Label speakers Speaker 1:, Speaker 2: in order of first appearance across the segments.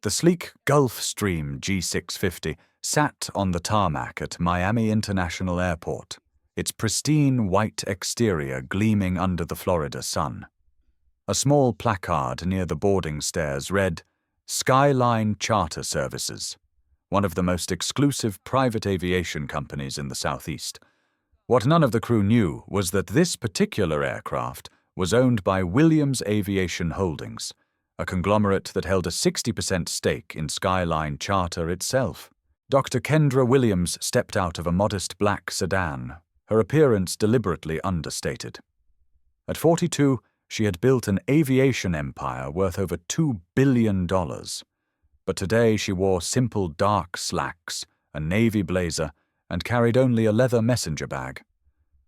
Speaker 1: The sleek Gulfstream G650 sat on the tarmac at Miami International Airport, its pristine white exterior gleaming under the Florida sun. A small placard near the boarding stairs read, "Skyline Charter Services," one of the most exclusive private aviation companies in the Southeast. What none of the crew knew was that this particular aircraft was owned by Williams Aviation Holdings, a conglomerate that held a 60% stake in Skyline Charter itself. Dr. Kendra Williams stepped out of a modest black sedan, her appearance deliberately understated. At 42, she had built an aviation empire worth over $2 billion. But today she wore simple dark slacks, a navy blazer, and carried only a leather messenger bag.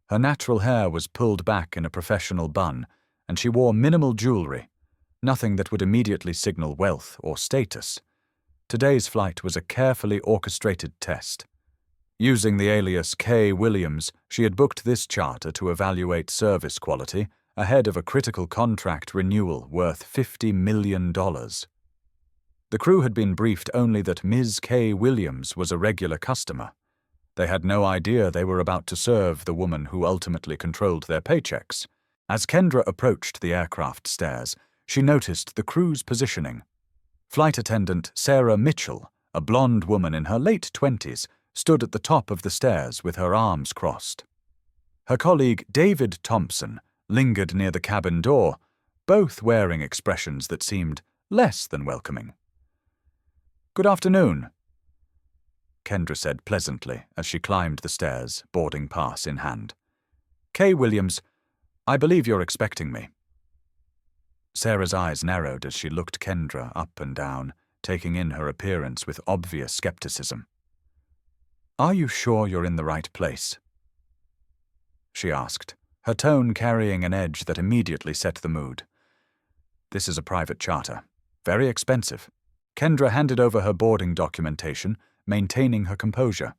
Speaker 1: Her natural hair was pulled back in a professional bun, and she wore minimal jewelry, nothing that would immediately signal wealth or status. Today's flight was a carefully orchestrated test. Using the alias Kay Williams, she had booked this charter to evaluate service quality ahead of a critical contract renewal worth $50 million. The crew had been briefed only that Ms. Kay Williams was a regular customer. They had no idea they were about to serve the woman who ultimately controlled their paychecks. As Kendra approached the aircraft stairs, she noticed the crew's positioning. Flight attendant Sarah Mitchell, a blonde woman in her late 20s, stood at the top of the stairs with her arms crossed. Her colleague David Thompson lingered near the cabin door, both wearing expressions that seemed less than welcoming. "Good afternoon," Kendra said pleasantly as she climbed the stairs, boarding pass in hand. "Kay Williams, I believe you're expecting me." Sarah's eyes narrowed as she looked Kendra up and down, taking in her appearance with obvious skepticism. "Are you sure you're in the right place?" she asked, her tone carrying an edge that immediately set the mood. "This is a private charter. Very expensive." Kendra handed over her boarding documentation, maintaining her composure.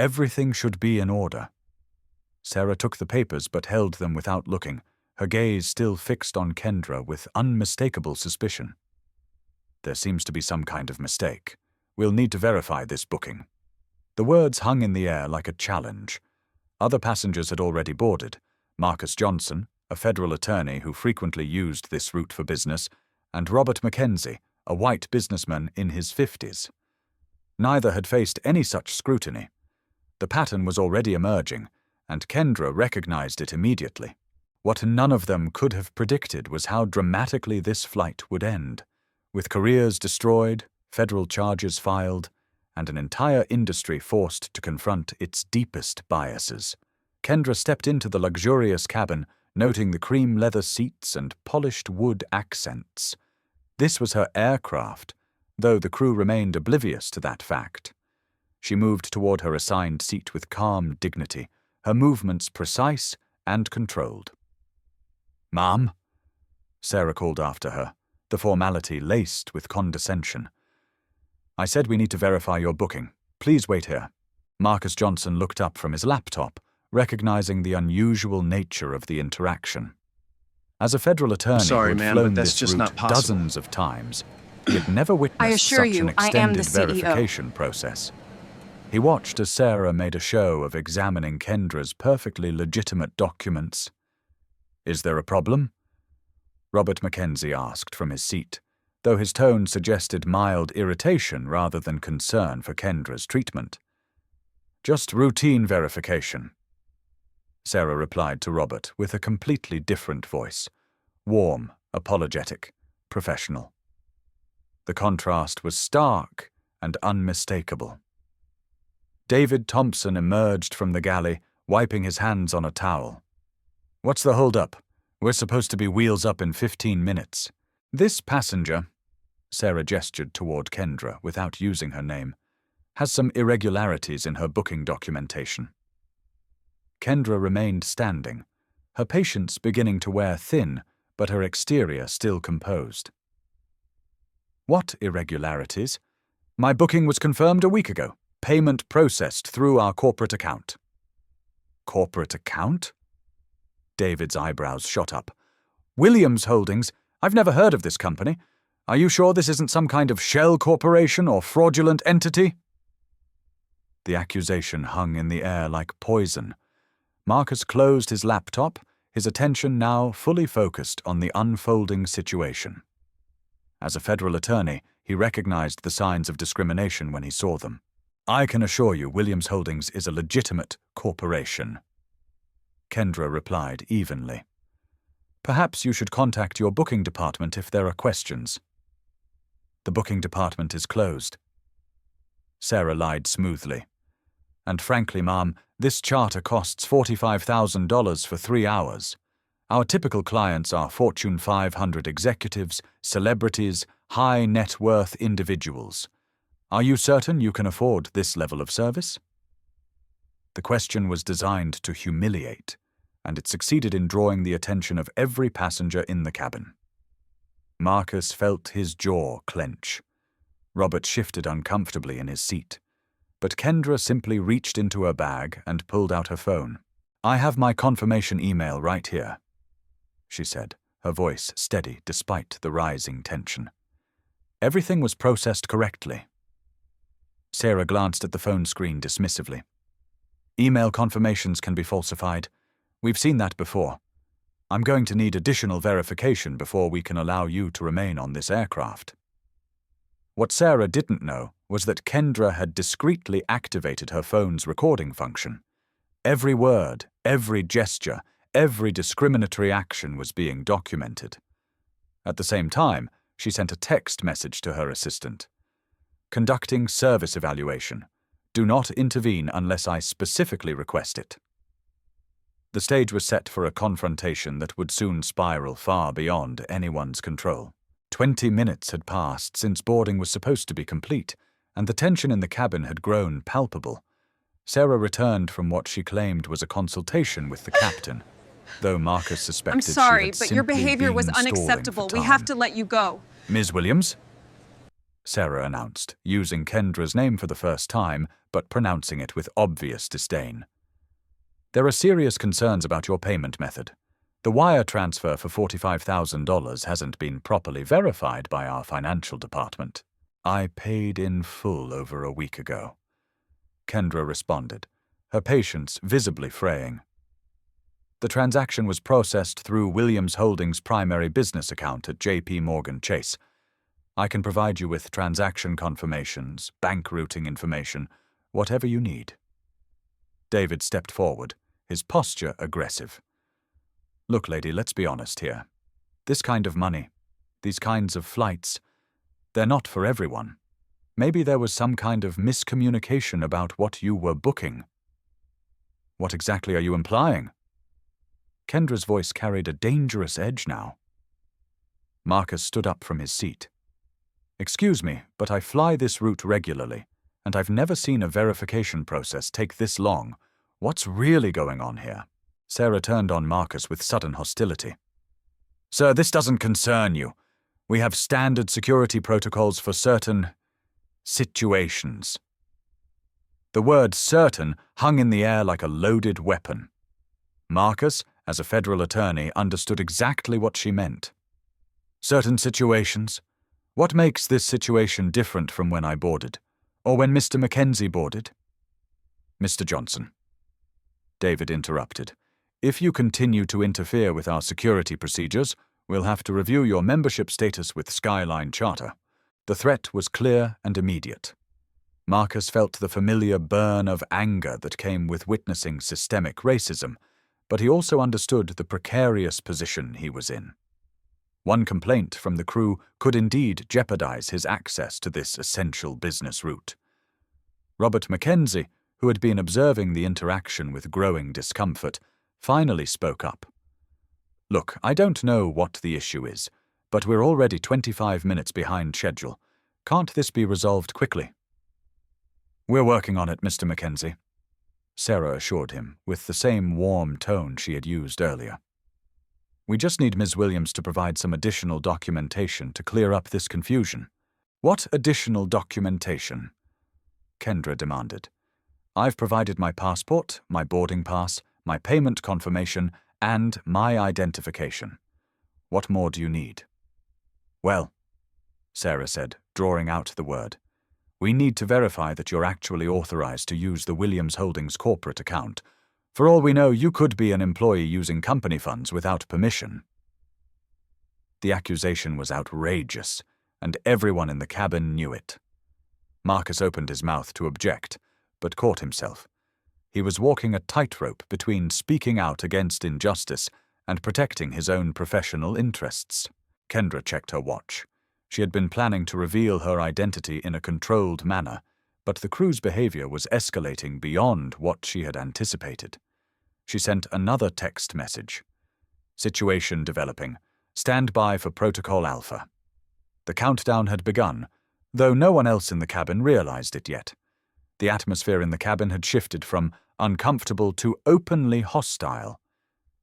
Speaker 1: "Everything should be in order." Sarah took the papers but held them without looking, her gaze still fixed on Kendra with unmistakable suspicion. "There seems to be some kind of mistake. We'll need to verify this booking." The words hung in the air like a challenge. Other passengers had already boarded. Marcus Johnson, a federal attorney who frequently used this route for business, and Robert Mackenzie, a white businessman in his 50s. Neither had faced any such scrutiny. The pattern was already emerging, and Kendra recognized it immediately. What none of them could have predicted was how dramatically this flight would end, with careers destroyed, federal charges filed, and an entire industry forced to confront its deepest biases. Kendra stepped into the luxurious cabin, noting the cream leather seats and polished wood accents. This was her aircraft, though the crew remained oblivious to that fact. She moved toward her assigned seat with calm dignity, her movements precise and controlled. "Ma'am," Sarah called after her, the formality laced with condescension. "I said we need to verify your booking. Please wait here." Marcus Johnson looked up from his laptop, recognizing the unusual nature of the interaction. As a federal attorney who had flown this route dozens of times, he had never witnessed such an extended verification process. He watched as Sarah made a show of examining Kendra's perfectly legitimate documents. "Is there a problem?" Robert Mackenzie asked from his seat, though his tone suggested mild irritation rather than concern for Kendra's treatment. "Just routine verification," Sarah replied to Robert with a completely different voice, warm, apologetic, professional. The contrast was stark and unmistakable. David Thompson emerged from the galley, wiping his hands on a towel. "What's the hold-up? We're supposed to be wheels up in 15 minutes. This passenger," Sarah gestured toward Kendra without using her name, "has some irregularities in her booking documentation." Kendra remained standing, her patience beginning to wear thin, but her exterior still composed. "What irregularities? My booking was confirmed a week ago. Payment processed through our corporate account." "Corporate account?" David's eyebrows shot up. "Williams Holdings? I've never heard of this company. Are you sure this isn't some kind of shell corporation or fraudulent entity? The accusation hung in the air like poison. Marcus closed his laptop, his attention now fully focused on the unfolding situation. As a federal attorney, he recognized the signs of discrimination when he saw them. I can assure you Williams Holdings is a legitimate corporation. Kendra replied evenly. Perhaps you should contact your booking department if there are questions. The booking department is closed. Sarah lied smoothly. And frankly, ma'am, this charter costs $45,000 for 3 hours. Our typical clients are Fortune 500 executives, celebrities, high net worth individuals. Are you certain you can afford this level of service? The question was designed to humiliate, and it succeeded in drawing the attention of every passenger in the cabin. Marcus felt his jaw clench. Robert shifted uncomfortably in his seat, but Kendra simply reached into her bag and pulled out her phone. I have my confirmation email right here, she said, her voice steady despite the rising tension. Everything was processed correctly. Sarah glanced at the phone screen dismissively. Email confirmations can be falsified. We've seen that before. I'm going to need additional verification before we can allow you to remain on this aircraft. What Sarah didn't know was that Kendra had discreetly activated her phone's recording function. Every word, every gesture, every discriminatory action was being documented. At the same time, she sent a text message to her assistant. Conducting service evaluation. Do not intervene unless I specifically request it. The stage was set for a confrontation that would soon spiral far beyond anyone's control. 20 minutes had passed since boarding was supposed to be complete, and the tension in the cabin had grown palpable. Sarah returned from what she claimed was a consultation with the captain, though Marcus suspected
Speaker 2: I'm sorry,
Speaker 1: she had
Speaker 2: but your
Speaker 1: simply
Speaker 2: behavior was
Speaker 1: been stalling for
Speaker 2: unacceptable. We
Speaker 1: time.
Speaker 2: have to let you go.
Speaker 1: Ms. Williams? Sarah announced, using Kendra's name for the first time, but pronouncing it with obvious disdain. There are serious concerns about your payment method. The wire transfer for $45,000 hasn't been properly verified by our financial department. I paid in full over a week ago. Kendra responded, her patience visibly fraying. The transaction was processed through Williams Holdings' primary business account at J.P. Morgan Chase. I can provide you with transaction confirmations, bank routing information, whatever you need. David stepped forward, his posture aggressive. Look, lady, let's be honest here. This kind of money, these kinds of flights, they're not for everyone. Maybe there was some kind of miscommunication about what you were booking. What exactly are you implying? Kendra's voice carried a dangerous edge now. Marcus stood up from his seat. Excuse me, but I fly this route regularly, and I've never seen a verification process take this long. What's really going on here? Sarah turned on Marcus with sudden hostility. Sir, this doesn't concern you. We have standard security protocols for certain situations. The word certain hung in the air like a loaded weapon. Marcus, as a federal attorney, understood exactly what she meant. Certain situations? What makes this situation different from when I boarded, or when Mr. Mackenzie boarded? Mr. Johnson. David interrupted. If you continue to interfere with our security procedures, we'll have to review your membership status with Skyline Charter. The threat was clear and immediate. Marcus felt the familiar burn of anger that came with witnessing systemic racism, but he also understood the precarious position he was in. One complaint from the crew could indeed jeopardize his access to this essential business route. Robert Mackenzie, who had been observing the interaction with growing discomfort, finally spoke up. Look, I don't know what the issue is, but we're already 25 minutes behind schedule. Can't this be resolved quickly? We're working on it, Mr. Mackenzie, Sarah assured him, with the same warm tone she had used earlier. We just need Ms. Williams to provide some additional documentation to clear up this confusion. What additional documentation? Kendra demanded. I've provided my passport, my boarding pass, my payment confirmation, and my identification. What more do you need? Well, Sarah said, drawing out the word. "We need to verify that you're actually authorized to use the Williams Holdings corporate account. For all we know, you could be an employee using company funds without permission." The accusation was outrageous, and everyone in the cabin knew it. Marcus opened his mouth to object, but caught himself. He was walking a tightrope between speaking out against injustice and protecting his own professional interests. Kendra checked her watch. She had been planning to reveal her identity in a controlled manner, but the crew's behavior was escalating beyond what she had anticipated. She sent another text message. "Situation developing. Stand by for Protocol Alpha." The countdown had begun, though no one else in the cabin realized it yet. The atmosphere in the cabin had shifted from uncomfortable to openly hostile.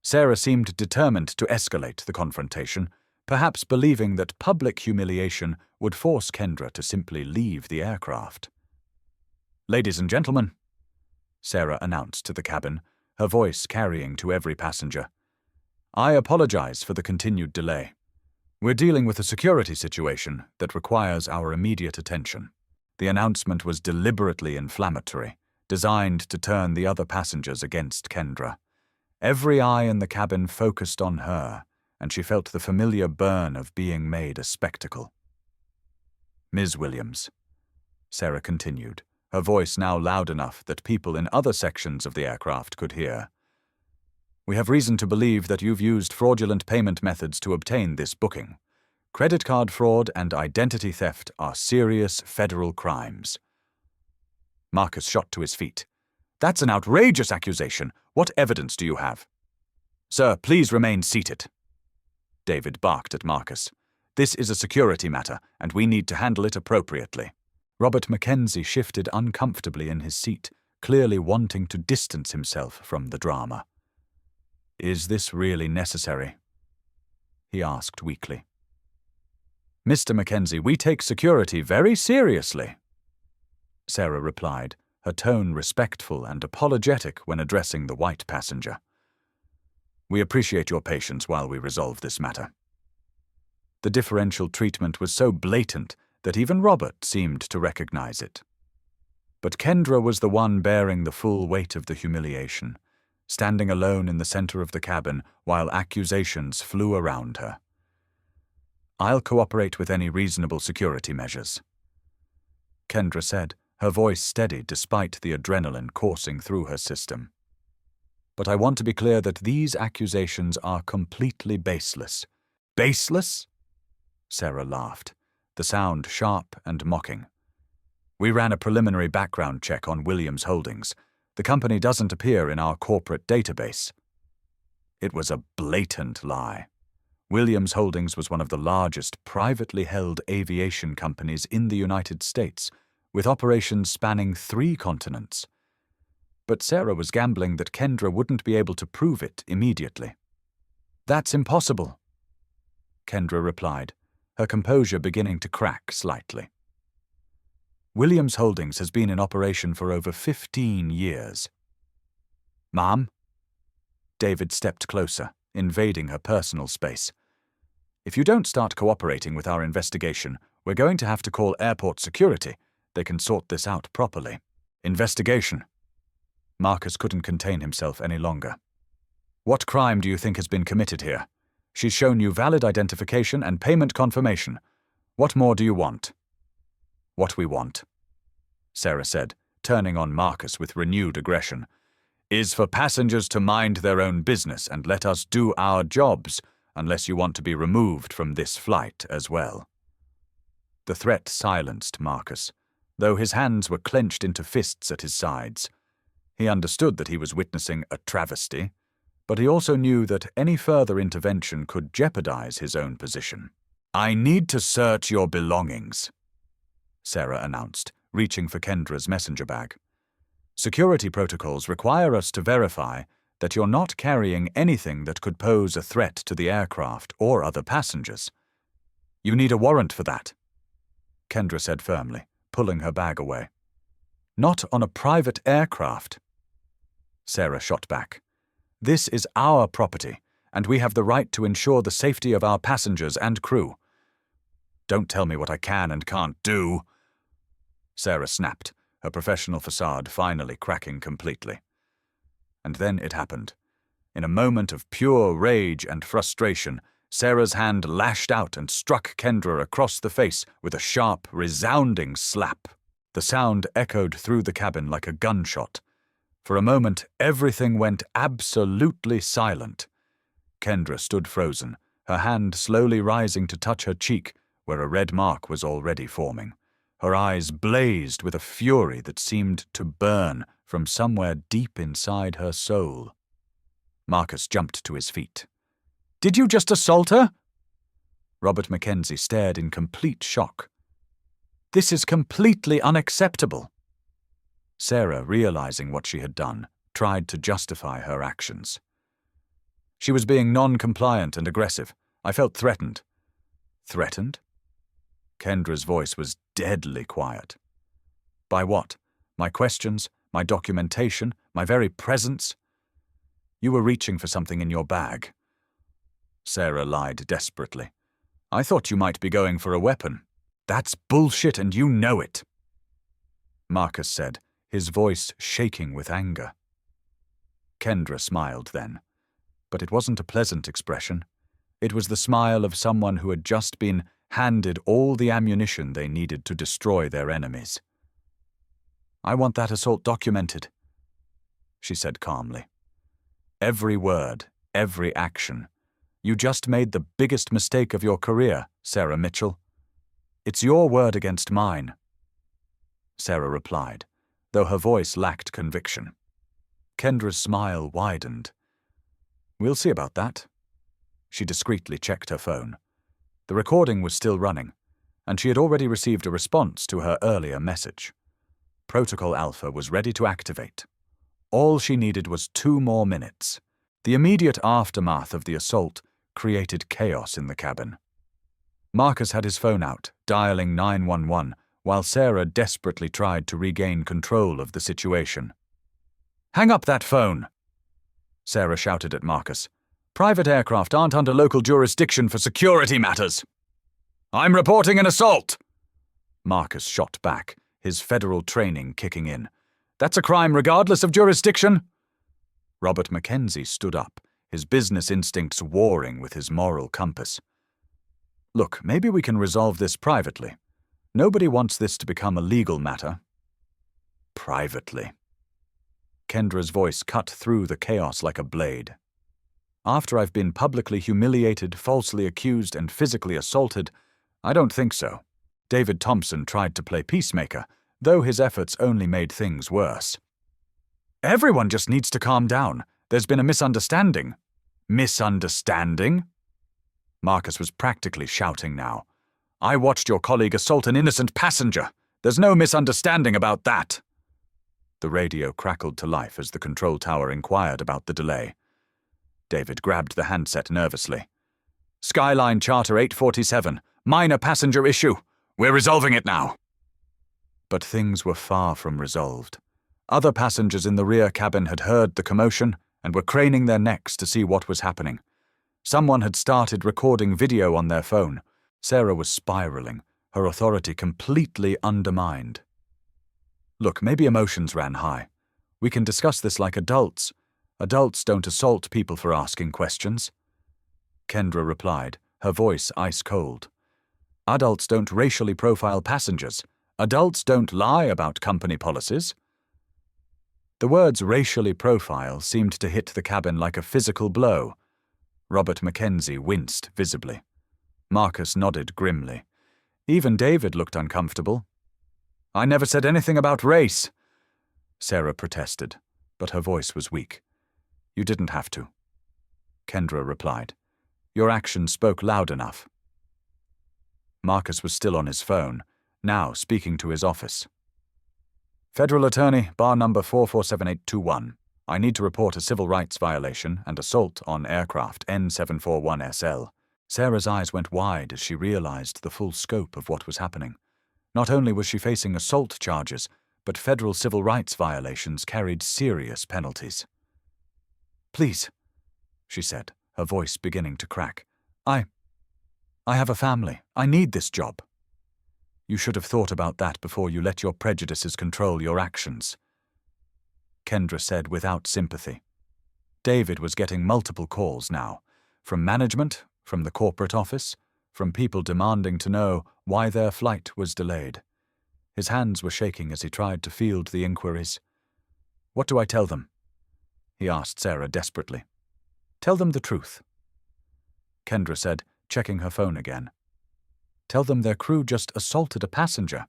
Speaker 1: Sarah seemed determined to escalate the confrontation, perhaps believing that public humiliation would force Kendra to simply leave the aircraft. "Ladies and gentlemen," Sarah announced to the cabin, her voice carrying to every passenger, "I apologize for the continued delay. We're dealing with a security situation that requires our immediate attention." The announcement was deliberately inflammatory, designed to turn the other passengers against Kendra. Every eye in the cabin focused on her, and she felt the familiar burn of being made a spectacle. "Ms. Williams," Sarah continued, her voice now loud enough that people in other sections of the aircraft could hear. "We have reason to believe that you've used fraudulent payment methods to obtain this booking. Credit card fraud and identity theft are serious federal crimes." Marcus shot to his feet. "That's an outrageous accusation. What evidence do you have?" "Sir, please remain seated." David barked at Marcus. "This is a security matter, and we need to handle it appropriately." Robert Mackenzie shifted uncomfortably in his seat, clearly wanting to distance himself from the drama. "Is this really necessary?" he asked weakly. "Mr. Mackenzie, we take security very seriously," Sarah replied, her tone respectful and apologetic when addressing the white passenger. "We appreciate your patience while we resolve this matter." The differential treatment was so blatant that even Robert seemed to recognize it. But Kendra was the one bearing the full weight of the humiliation, standing alone in the center of the cabin while accusations flew around her. "I'll cooperate with any reasonable security measures," Kendra said, her voice steady despite the adrenaline coursing through her system. "But I want to be clear that these accusations are completely baseless." "Baseless?" Sarah laughed, the sound sharp and mocking. "We ran a preliminary background check on Williams Holdings. The company doesn't appear in our corporate database." It was a blatant lie. Williams Holdings was one of the largest privately held aviation companies in the United States, with operations spanning 3 continents. But Sarah was gambling that Kendra wouldn't be able to prove it immediately. "That's impossible," Kendra replied, her composure beginning to crack slightly. "Williams Holdings has been in operation for over 15 years. "Ma'am?" David stepped closer, invading her personal space. "If you don't start cooperating with our investigation, we're going to have to call airport security. They can sort this out properly." "Investigation?" Marcus couldn't contain himself any longer. "What crime do you think has been committed here? She's shown you valid identification and payment confirmation. What more do you want?" "What we want," Sarah said, turning on Marcus with renewed aggression, "is for passengers to mind their own business and let us do our jobs, unless you want to be removed from this flight as well." The threat silenced Marcus, though his hands were clenched into fists at his sides. He understood that he was witnessing a travesty, but he also knew that any further intervention could jeopardize his own position. "I need to search your belongings," Sarah announced, reaching for Kendra's messenger bag. "Security protocols require us to verify that you're not carrying anything that could pose a threat to the aircraft or other passengers. You need a warrant for that," Kendra said firmly, pulling her bag away. "Not on a private aircraft," Sarah shot back. "This is our property, and we have the right to ensure the safety of our passengers and crew." Don't tell me what I can and can't do." Sarah snapped, her professional facade finally cracking completely. And then it happened. In a moment of pure rage and frustration, Sarah's hand lashed out and struck Kendra across the face with a sharp, resounding slap. The sound echoed through the cabin like a gunshot. For a moment, everything went absolutely silent. Kendra stood frozen, her hand slowly rising to touch her cheek, where a red mark was already forming. Her eyes blazed with a fury that seemed to burn from somewhere deep inside her soul. Marcus jumped to his feet. "Did you just assault her?" Robert Mackenzie stared in complete shock. "This is completely unacceptable." Sarah, realizing what she had done, tried to justify her actions. "She was being non-compliant and aggressive. I felt threatened." "Threatened?" Kendra's voice was deadly quiet. "By what? My questions, my documentation, my very presence?" "You were reaching for something in your bag." Sarah lied desperately. "I thought you might be going for a weapon." "That's bullshit and you know it," Marcus said, his voice shaking with anger. Kendra smiled then, but it wasn't a pleasant expression. It was the smile of someone who had just been handed all the ammunition they needed to destroy their enemies. "I want that assault documented," she said calmly. "Every word, every action. You just made the biggest mistake of your career, Sarah Mitchell. It's your word against mine." Sarah replied, though her voice lacked conviction. Kendra's smile widened. "We'll see about that." She discreetly checked her phone. The recording was still running, and she had already received a response to her earlier message. Protocol Alpha was ready to activate. All she needed was 2 more minutes. The immediate aftermath of the assault created chaos in the cabin. Marcus had his phone out, dialing 911, while Sarah desperately tried to regain control of the situation. "Hang up that phone!" Sarah shouted at Marcus. "Private aircraft aren't under local jurisdiction for security matters." "I'm reporting an assault!" Marcus shot back, his federal training kicking in. "That's a crime regardless of jurisdiction." Robert Mackenzie stood up, his business instincts warring with his moral compass. "Look, maybe we can resolve this privately. Nobody wants this to become a legal matter." "Privately." Kendra's voice cut through the chaos like a blade. "After I've been publicly humiliated, falsely accused, and physically assaulted, I don't think so." David Thompson tried to play peacemaker, though his efforts only made things worse. "Everyone just needs to calm down. There's been a misunderstanding." "Misunderstanding?" Marcus was practically shouting now. "I watched your colleague assault an innocent passenger. There's no misunderstanding about that." The radio crackled to life as the control tower inquired about the delay. David grabbed the handset nervously. "Skyline Charter 847, minor passenger issue. We're resolving it now." But things were far from resolved. Other passengers in the rear cabin had heard the commotion and were craning their necks to see what was happening. Someone had started recording video on their phone. Sarah was spiraling, her authority completely undermined. "Look, maybe emotions ran high. We can discuss this like adults. Adults don't assault people for asking questions." Kendra replied, her voice ice-cold. "Adults don't racially profile passengers. Adults don't lie about company policies." The words racially profile seemed to hit the cabin like a physical blow. Robert Mackenzie winced visibly. Marcus nodded grimly. Even David looked uncomfortable. "I never said anything about race," Sarah protested, but her voice was weak. "You didn't have to," Kendra replied. "Your actions spoke loud enough." Marcus was still on his phone, now speaking to his office. "Federal Attorney, bar number 447821. I need to report a civil rights violation and assault on aircraft N741SL. Sarah's eyes went wide as she realized the full scope of what was happening. Not only was she facing assault charges, but federal civil rights violations carried serious penalties. "Please," she said, her voice beginning to crack. I have a family. I need this job. You should have thought about that before you let your prejudices control your actions, Kendra said without sympathy. David was getting multiple calls now, from management, from the corporate office, from people demanding to know why their flight was delayed. His hands were shaking as he tried to field the inquiries. What do I tell them? He asked Sarah desperately. Tell them the truth. Kendra said, checking her phone again. Tell them their crew just assaulted a passenger.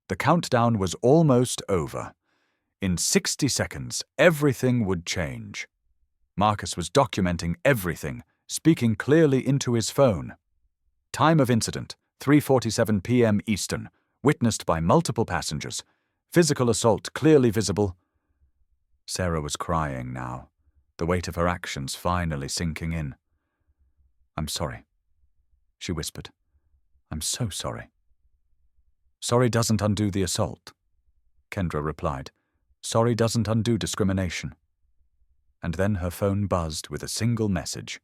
Speaker 1: The countdown was almost over. In 60 seconds, everything would change. Marcus was documenting everything, speaking clearly into his phone. Time of incident, 3:47 p.m. Eastern, witnessed by multiple passengers. Physical assault clearly visible. Sarah was crying now, the weight of her actions finally sinking in. I'm sorry, she whispered. I'm so sorry. Sorry doesn't undo the assault, Kendra replied. Sorry doesn't undo discrimination. And then her phone buzzed with a single message.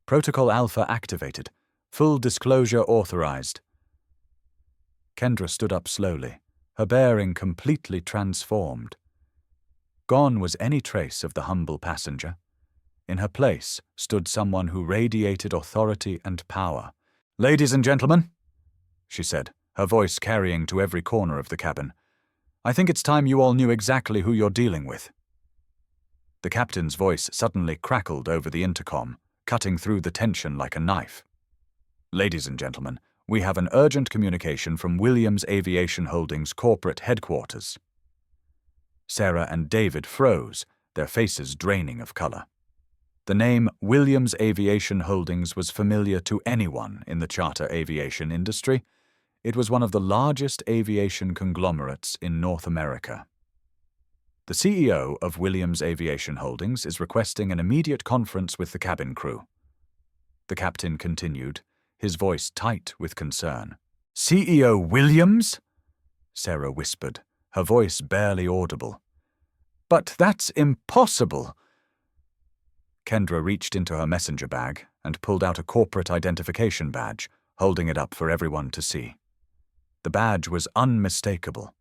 Speaker 1: Protocol Alpha activated. Full disclosure authorized. Kendra stood up slowly, her bearing completely transformed. Gone was any trace of the humble passenger. In her place stood someone who radiated authority and power. Ladies and gentlemen, she said, her voice carrying to every corner of the cabin, I think it's time you all knew exactly who you're dealing with. The captain's voice suddenly crackled over the intercom, cutting through the tension like a knife. Ladies and gentlemen, we have an urgent communication from Williams Aviation Holdings corporate headquarters. Sarah and David froze, their faces draining of color. The name Williams Aviation Holdings was familiar to anyone in the charter aviation industry. It was one of the largest aviation conglomerates in North America. The CEO of Williams Aviation Holdings is requesting an immediate conference with the cabin crew. The captain continued, his voice tight with concern. CEO Williams? Sarah whispered, her voice barely audible. But that's impossible. Kendra reached into her messenger bag and pulled out a corporate identification badge, holding it up for everyone to see. The badge was unmistakable.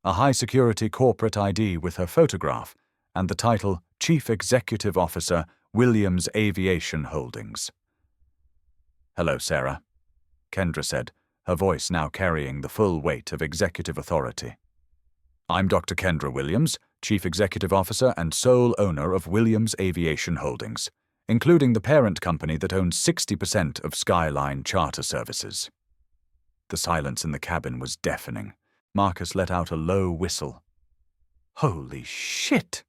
Speaker 1: A high-security corporate ID with her photograph and the title Chief Executive Officer, Williams Aviation Holdings. Hello, Sarah, Kendra said, her voice now carrying the full weight of executive authority. I'm Dr. Kendra Williams, Chief Executive Officer and sole owner of Williams Aviation Holdings, including the parent company that owns 60% of Skyline Charter Services. The silence in the cabin was deafening. Marcus let out a low whistle. Holy shit,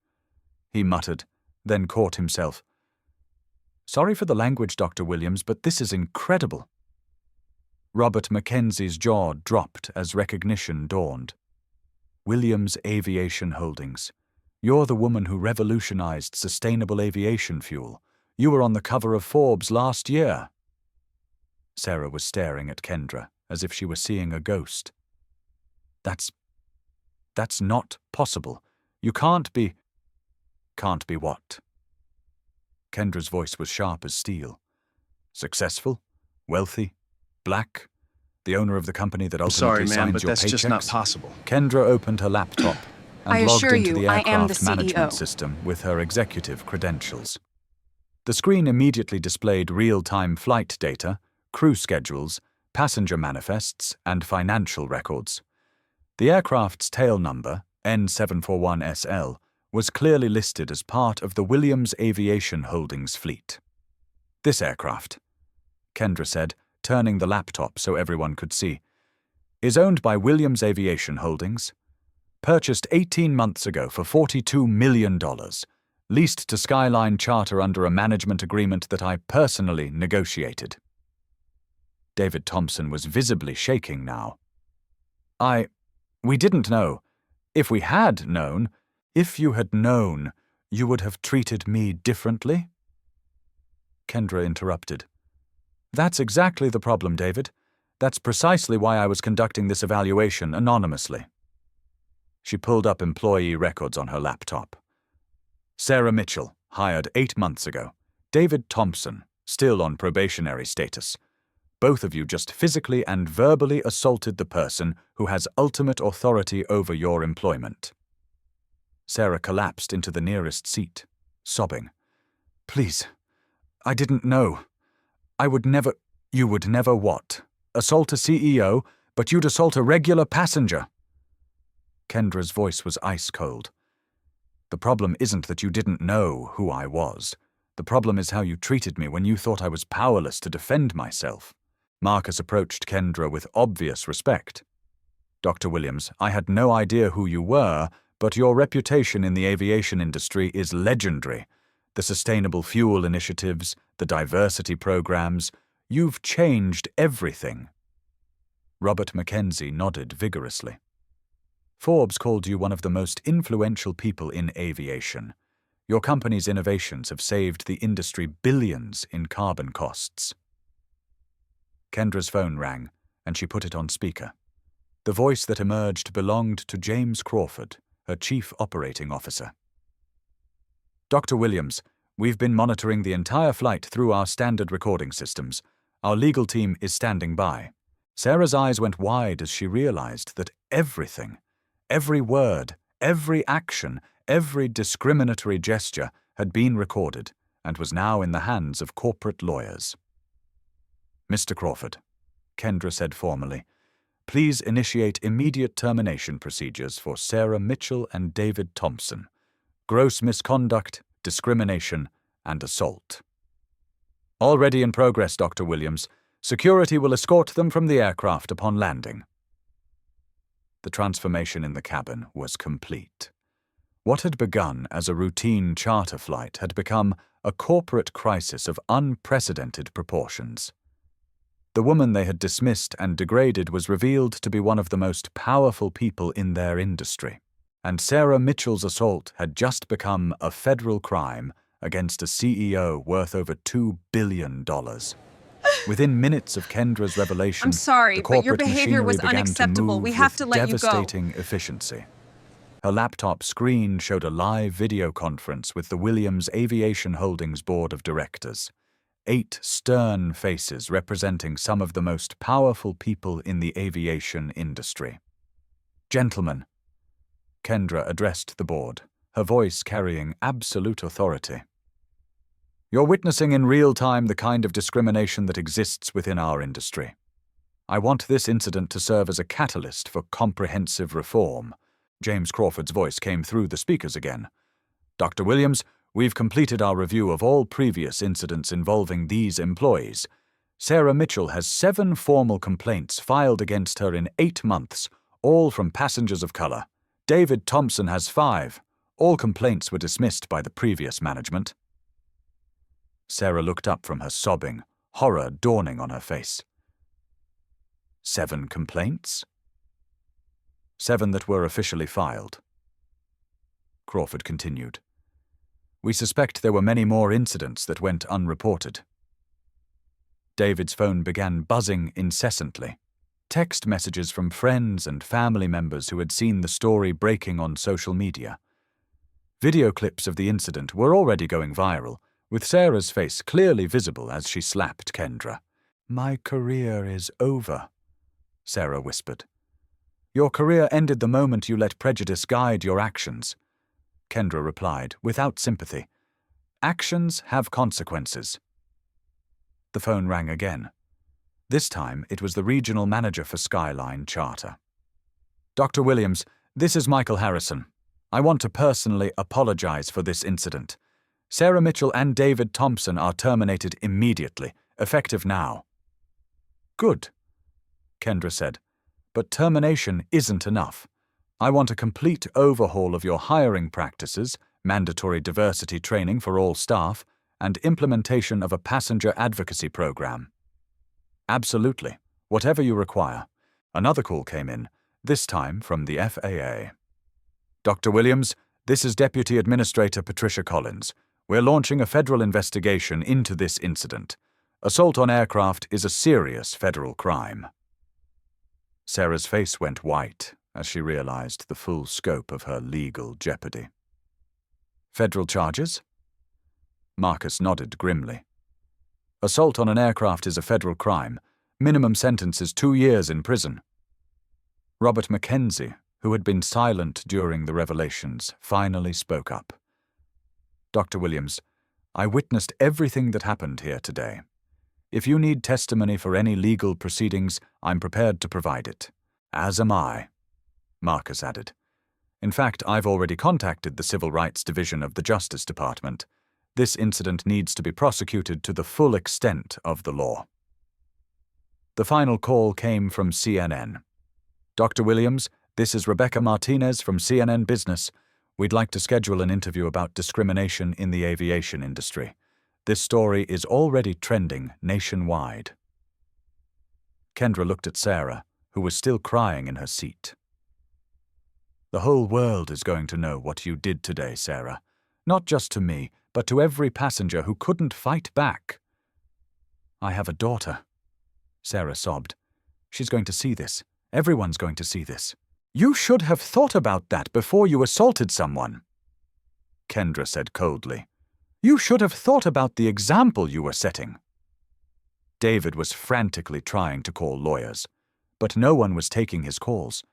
Speaker 1: he muttered, then caught himself. Sorry for the language, Dr. Williams, but this is incredible. Robert Mackenzie's jaw dropped as recognition dawned. Williams Aviation Holdings. You're the woman who revolutionized sustainable aviation fuel. You were on the cover of Forbes last year. Sarah was staring at Kendra as if she were seeing a ghost. That's not possible. You can't be... Can't be what? Kendra's voice was sharp as steel. Successful? Wealthy? Black? The owner of the company that ultimately signs your paychecks?
Speaker 2: Sorry, ma'am, but that's just not possible.
Speaker 1: Kendra opened her laptop and
Speaker 3: I
Speaker 1: logged
Speaker 3: assure
Speaker 1: into
Speaker 3: you,
Speaker 1: the
Speaker 3: I am the
Speaker 1: aircraft management
Speaker 3: CEO.
Speaker 1: system with her executive credentials. The screen immediately displayed real-time flight data, crew schedules, passenger manifests, and financial records. The aircraft's tail number, N741SL, was clearly listed as part of the Williams Aviation Holdings fleet. This aircraft, Kendra said, turning the laptop so everyone could see, is owned by Williams Aviation Holdings, purchased 18 months ago for $42 million, leased to Skyline Charter under a management agreement that I personally negotiated. David Thompson was visibly shaking now. We didn't know. If we had known, if you had known, you would have treated me differently? Kendra interrupted. That's exactly the problem, David. That's precisely why I was conducting this evaluation anonymously. She pulled up employee records on her laptop. Sarah Mitchell, hired 8 months ago. David Thompson, still on probationary status. Both of you just physically and verbally assaulted the person who has ultimate authority over your employment. Sarah collapsed into the nearest seat, sobbing. Please, I didn't know. I would never— You would never what? Assault a CEO, but you'd assault a regular passenger. Kendra's voice was ice cold. The problem isn't that you didn't know who I was. The problem is how you treated me when you thought I was powerless to defend myself. Marcus approached Kendra with obvious respect. Dr. Williams, I had no idea who you were, but your reputation in the aviation industry is legendary. The sustainable fuel initiatives, the diversity programs, you've changed everything. Robert Mackenzie nodded vigorously. Forbes called you one of the most influential people in aviation. Your company's innovations have saved the industry billions in carbon costs. Kendra's phone rang, and she put it on speaker. The voice that emerged belonged to James Crawford, her chief operating officer. Dr. Williams, we've been monitoring the entire flight through our standard recording systems. Our legal team is standing by. Sarah's eyes went wide as she realized that everything, every word, every action, every discriminatory gesture had been recorded and was now in the hands of corporate lawyers. Mr. Crawford, Kendra said formally, please initiate immediate termination procedures for Sarah Mitchell and David Thompson. Gross misconduct, discrimination, and assault. Already in progress, Dr. Williams. Security will escort them from the aircraft upon landing. The transformation in the cabin was complete. What had begun as a routine charter flight had become a corporate crisis of unprecedented proportions. The woman they had dismissed and degraded was revealed to be one of the most powerful people in their industry, and Sarah Mitchell's assault had just become a federal crime against a CEO worth over $2 billion. Within minutes of Kendra's revelation,
Speaker 2: I'm sorry,
Speaker 1: the
Speaker 2: but your
Speaker 1: corporate
Speaker 2: behavior was
Speaker 1: machinery began
Speaker 2: unacceptable.
Speaker 1: to move
Speaker 2: We have
Speaker 1: with
Speaker 2: to let you go.
Speaker 1: devastating efficiency. Her laptop screen showed a live video conference with the Williams Aviation Holdings Board of Directors. 8 stern faces representing some of the most powerful people in the aviation industry. Gentlemen, Kendra addressed the board, her voice carrying absolute authority. You're witnessing in real time the kind of discrimination that exists within our industry. I want this incident to serve as a catalyst for comprehensive reform. James Crawford's voice came through the speakers again. Dr. Williams, we've completed our review of all previous incidents involving these employees. Sarah Mitchell has 7 formal complaints filed against her in 8 months, all from passengers of color. David Thompson has 5. All complaints were dismissed by the previous management. Sarah looked up from her sobbing, horror dawning on her face. 7 complaints? 7 that were officially filed. Crawford continued. We suspect there were many more incidents that went unreported. David's phone began buzzing incessantly. Text messages from friends and family members who had seen the story breaking on social media. Video clips of the incident were already going viral, with Sarah's face clearly visible as she slapped Kendra. My career is over, Sarah whispered. Your career ended the moment you let prejudice guide your actions, Kendra replied, without sympathy. Actions have consequences. The phone rang again. This time it was the regional manager for Skyline Charter. Dr. Williams, this is Michael Harrison. I want to personally apologize for this incident. Sarah Mitchell and David Thompson are terminated immediately, effective now. Good, Kendra said, but termination isn't enough. I want a complete overhaul of your hiring practices, mandatory diversity training for all staff, and implementation of a passenger advocacy program. Absolutely, whatever you require. Another call came in, this time from the FAA. Dr. Williams, this is Deputy Administrator Patricia Collins. We're launching a federal investigation into this incident. Assault on aircraft is a serious federal crime. Sarah's face went white as she realized the full scope of her legal jeopardy. Federal charges? Marcus nodded grimly. Assault on an aircraft is a federal crime, Minimum sentence is 2 years in prison. Robert Mackenzie, who had been silent during the revelations, finally spoke up. Dr. Williams, I witnessed everything that happened here today. If you need testimony for any legal proceedings, I'm prepared to provide it. As am I, Marcus added. In fact, I've already contacted the Civil Rights Division of the Justice Department. This incident needs to be prosecuted to the full extent of the law. The final call came from CNN. Dr. Williams, this is Rebecca Martinez from CNN Business. We'd like to schedule an interview about discrimination in the aviation industry. This story is already trending nationwide. Kendra looked at Sarah, who was still crying in her seat. The whole world is going to know what you did today, Sarah. Not just to me, but to every passenger who couldn't fight back. I have a daughter, Sarah sobbed. She's going to see this. Everyone's going to see this. You should have thought about that before you assaulted someone, Kendra said coldly. You should have thought about the example you were setting. David was frantically trying to call lawyers, but no one was taking his calls.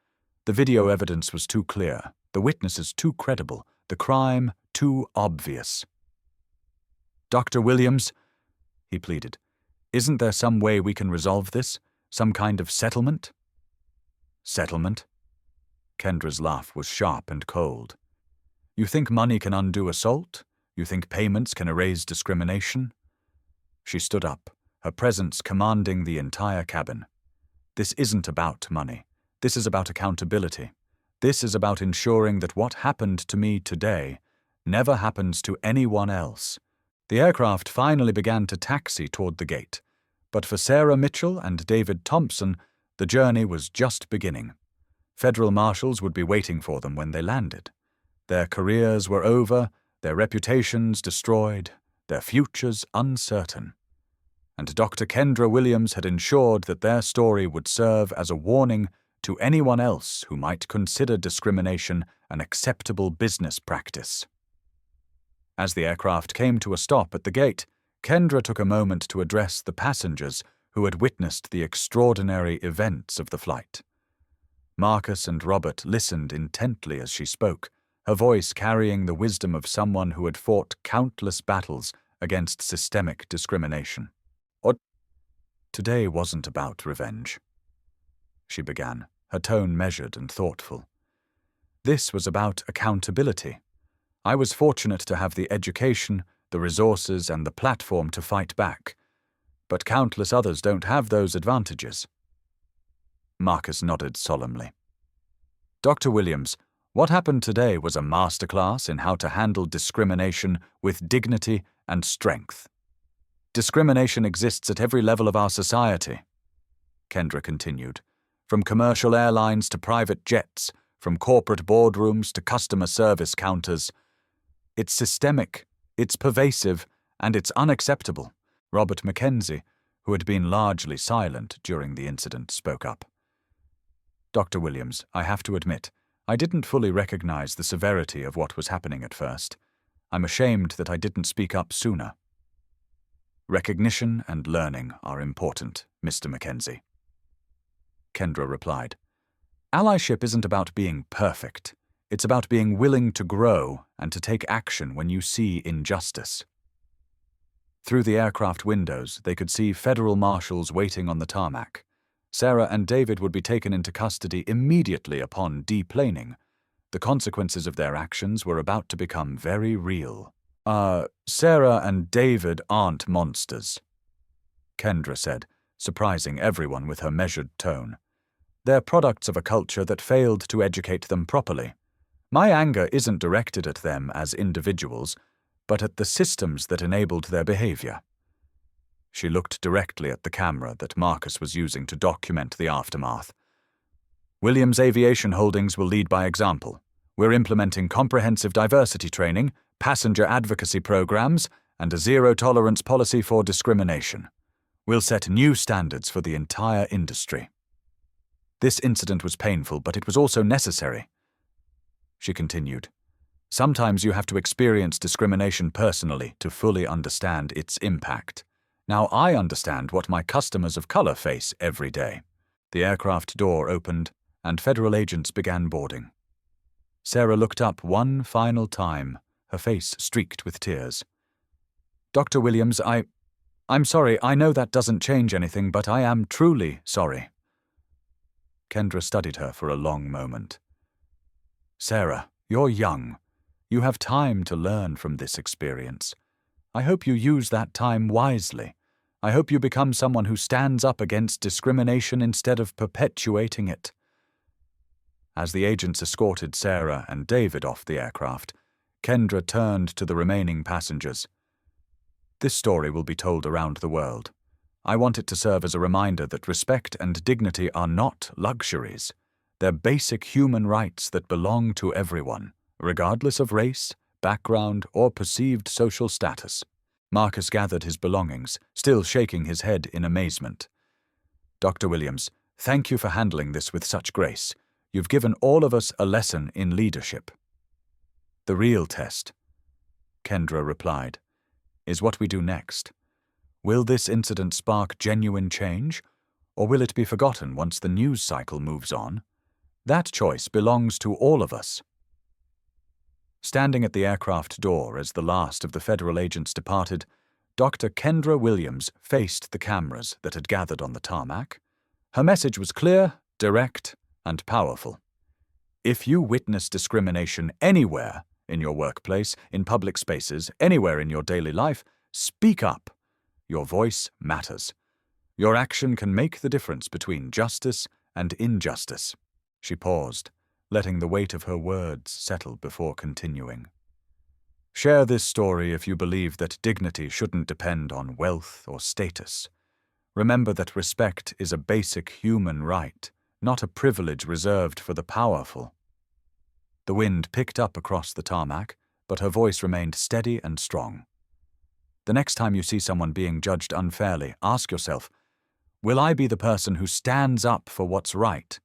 Speaker 1: The video evidence was too clear, the witnesses too credible, the crime too obvious. Dr. Williams, he pleaded, isn't there some way we can resolve this? Some kind of settlement? Settlement? Kendra's laugh was sharp and cold. You think money can undo assault? You think payments can erase discrimination? She stood up, her presence commanding the entire cabin. This isn't about money. This is about accountability. This is about ensuring that what happened to me today never happens to anyone else. The aircraft finally began to taxi toward the gate, but for Sarah Mitchell and David Thompson, the journey was just beginning. Federal marshals would be waiting for them when they landed. Their careers were over, their reputations destroyed, their futures uncertain. And Dr. Kendra Williams had ensured that their story would serve as a warning to anyone else who might consider discrimination an acceptable business practice. As the aircraft came to a stop at the gate, Kendra took a moment to address the passengers who had witnessed the extraordinary events of the flight. Marcus and Robert listened intently as she spoke, her voice carrying the wisdom of someone who had fought countless battles against systemic discrimination. Today wasn't about revenge, she began, her tone measured and thoughtful. This was about accountability. I was fortunate to have the education, the resources, and the platform to fight back, but countless others don't have those advantages. Marcus nodded solemnly. Dr. Williams, what happened today was a masterclass in how to handle discrimination with dignity and strength. Discrimination exists at every level of our society, Kendra continued, from commercial airlines to private jets, from corporate boardrooms to customer service counters. It's systemic, it's pervasive, and it's unacceptable. Robert Mackenzie, who had been largely silent during the incident, spoke up. Dr. Williams, I have to admit, I didn't fully recognize the severity of what was happening at first. I'm ashamed that I didn't speak up sooner. Recognition and learning are important, Mr. Mackenzie. Kendra replied. Allyship isn't about being perfect. It's about being willing to grow and to take action when you see injustice. Through the aircraft windows, they could see federal marshals waiting on the tarmac. Sarah and David would be taken into custody immediately upon deplaning. The consequences of their actions were about to become very real. Sarah and David aren't monsters, Kendra said, surprising everyone with her measured tone. They're products of a culture that failed to educate them properly. My anger isn't directed at them as individuals, but at the systems that enabled their behavior. She looked directly at the camera that Marcus was using to document the aftermath. Williams Aviation Holdings will lead by example. We're implementing comprehensive diversity training, passenger advocacy programs, and a zero-tolerance policy for discrimination. We'll set new standards for the entire industry. This incident was painful, but it was also necessary. She continued, sometimes you have to experience discrimination personally to fully understand its impact. Now I understand what my customers of color face every day. The aircraft door opened, and federal agents began boarding. Sarah looked up one final time, her face streaked with tears. "Dr. Williams, I'm sorry. I know that doesn't change anything, but I am truly sorry." Kendra studied her for a long moment. "Sarah, you're young. You have time to learn from this experience. I hope you use that time wisely. I hope you become someone who stands up against discrimination instead of perpetuating it." As the agents escorted Sarah and David off the aircraft, Kendra turned to the remaining passengers. "This story will be told around the world. I want it to serve as a reminder that respect and dignity are not luxuries. They're basic human rights that belong to everyone, regardless of race, background, or perceived social status." Marcus gathered his belongings, still shaking his head in amazement. "Dr. Williams, thank you for handling this with such grace. You've given all of us a lesson in leadership." "The real test," Kendra replied, "is what we do next. Will this incident spark genuine change, or will it be forgotten once the news cycle moves on? That choice belongs to all of us." Standing at the aircraft door as the last of the federal agents departed, Dr. Kendra Williams faced the cameras that had gathered on the tarmac. Her message was clear, direct, and powerful. If you witness discrimination anywhere, in your workplace, in public spaces, anywhere in your daily life, speak up. Your voice matters. Your action can make the difference between justice and injustice. She paused, letting the weight of her words settle before continuing. "Share this story if you believe that dignity shouldn't depend on wealth or status. Remember that respect is a basic human right, not a privilege reserved for the powerful." The wind picked up across the tarmac, but her voice remained steady and strong. The next time you see someone being judged unfairly, ask yourself, will I be the person who stands up for what's right?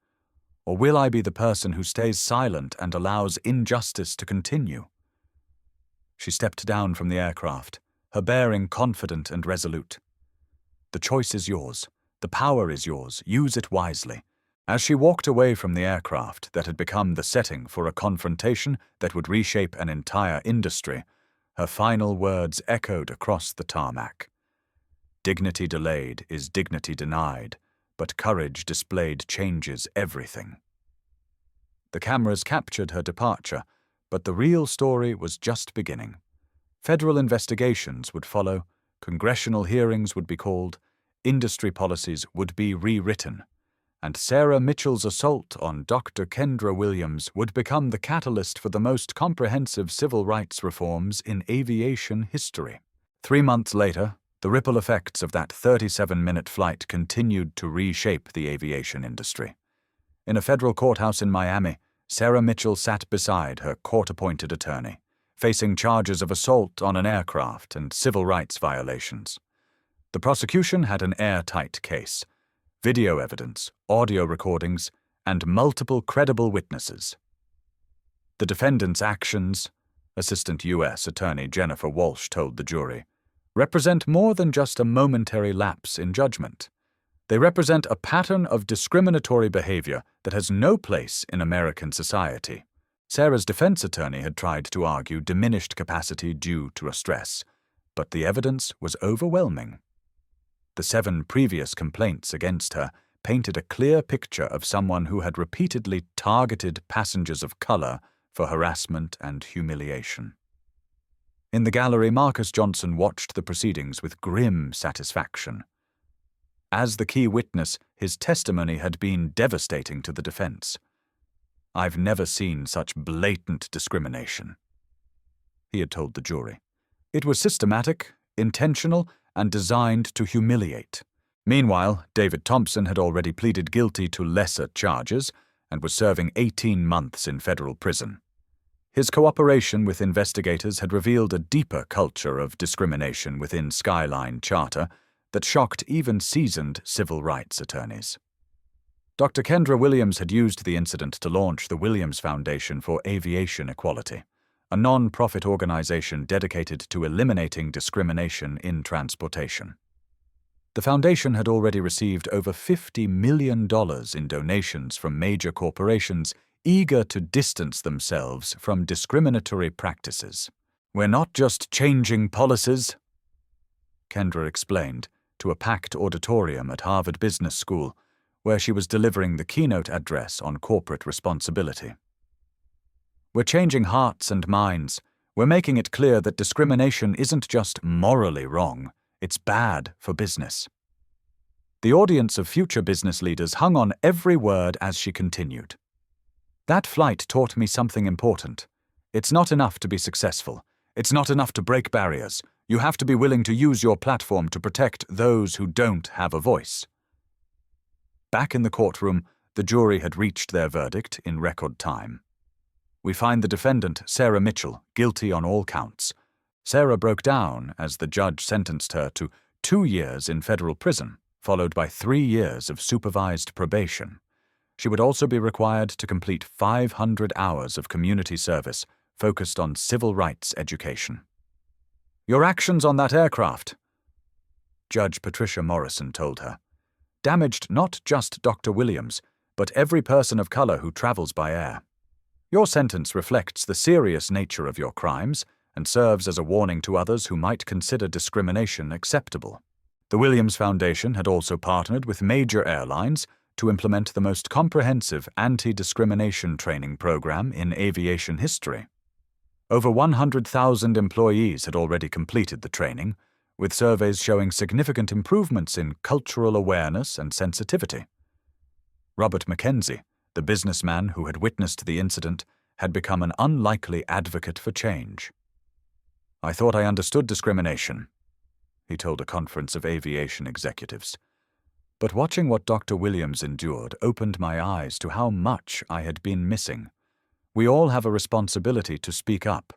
Speaker 1: Or will I be the person who stays silent and allows injustice to continue? She stepped down from the aircraft, her bearing confident and resolute. The choice is yours. The power is yours. Use it wisely. As she walked away from the aircraft that had become the setting for a confrontation that would reshape an entire industry, her final words echoed across the tarmac. "Dignity delayed is dignity denied, but courage displayed changes everything." The cameras captured her departure, but the real story was just beginning. Federal investigations would follow, congressional hearings would be called, industry policies would be rewritten, and Sarah Mitchell's assault on Dr. Kendra Williams would become the catalyst for the most comprehensive civil rights reforms in aviation history. 3 months later, the ripple effects of that 37-minute flight continued to reshape the aviation industry. In a federal courthouse in Miami, Sarah Mitchell sat beside her court-appointed attorney, facing charges of assault on an aircraft and civil rights violations. The prosecution had an airtight case: video evidence, audio recordings, and multiple credible witnesses. The defendant's actions, Assistant U.S. Attorney Jennifer Walsh told the jury, represent more than just a momentary lapse in judgment. They represent a pattern of discriminatory behavior that has no place in American society. Sarah's defense attorney had tried to argue diminished capacity due to a stress, but the evidence was overwhelming. The 7 previous complaints against her painted a clear picture of someone who had repeatedly targeted passengers of color for harassment and humiliation. In the gallery, Marcus Johnson watched the proceedings with grim satisfaction. As the key witness, his testimony had been devastating to the defense. "I've never seen such blatant discrimination," he had told the jury. "It was systematic, intentional, and designed to humiliate." Meanwhile, David Thompson had already pleaded guilty to lesser charges and was serving 18 months in federal prison. His cooperation with investigators had revealed a deeper culture of discrimination within Skyline Charter that shocked even seasoned civil rights attorneys. Dr. Kendra Williams had used the incident to launch the Williams Foundation for Aviation Equality, a non-profit organization dedicated to eliminating discrimination in transportation. The foundation had already received over $50 million in donations from major corporations eager to distance themselves from discriminatory practices. "We're not just changing policies," Kendra explained to a packed auditorium at Harvard Business School, where she was delivering the keynote address on corporate responsibility. "We're changing hearts and minds. We're making it clear that discrimination isn't just morally wrong, it's bad for business." The audience of future business leaders hung on every word as she continued. "That flight taught me something important. It's not enough to be successful. It's not enough to break barriers. You have to be willing to use your platform to protect those who don't have a voice." Back in the courtroom, the jury had reached their verdict in record time. "We find the defendant, Sarah Mitchell, guilty on all counts." Sarah broke down as the judge sentenced her to 2 years in federal prison, followed by 3 years of supervised probation. She would also be required to complete 500 hours of community service focused on civil rights education. "Your actions on that aircraft," Judge Patricia Morrison told her, "damaged not just Dr. Williams, but every person of color who travels by air. Your sentence reflects the serious nature of your crimes and serves as a warning to others who might consider discrimination acceptable." The Williams Foundation had also partnered with major airlines to implement the most comprehensive anti-discrimination training program in aviation history. Over 100,000 employees had already completed the training, with surveys showing significant improvements in cultural awareness and sensitivity. Robert McKenzie, the businessman who had witnessed the incident, had become an unlikely advocate for change. "I thought I understood discrimination," he told a conference of aviation executives. "But watching what Dr. Williams endured opened my eyes to how much I had been missing. We all have a responsibility to speak up,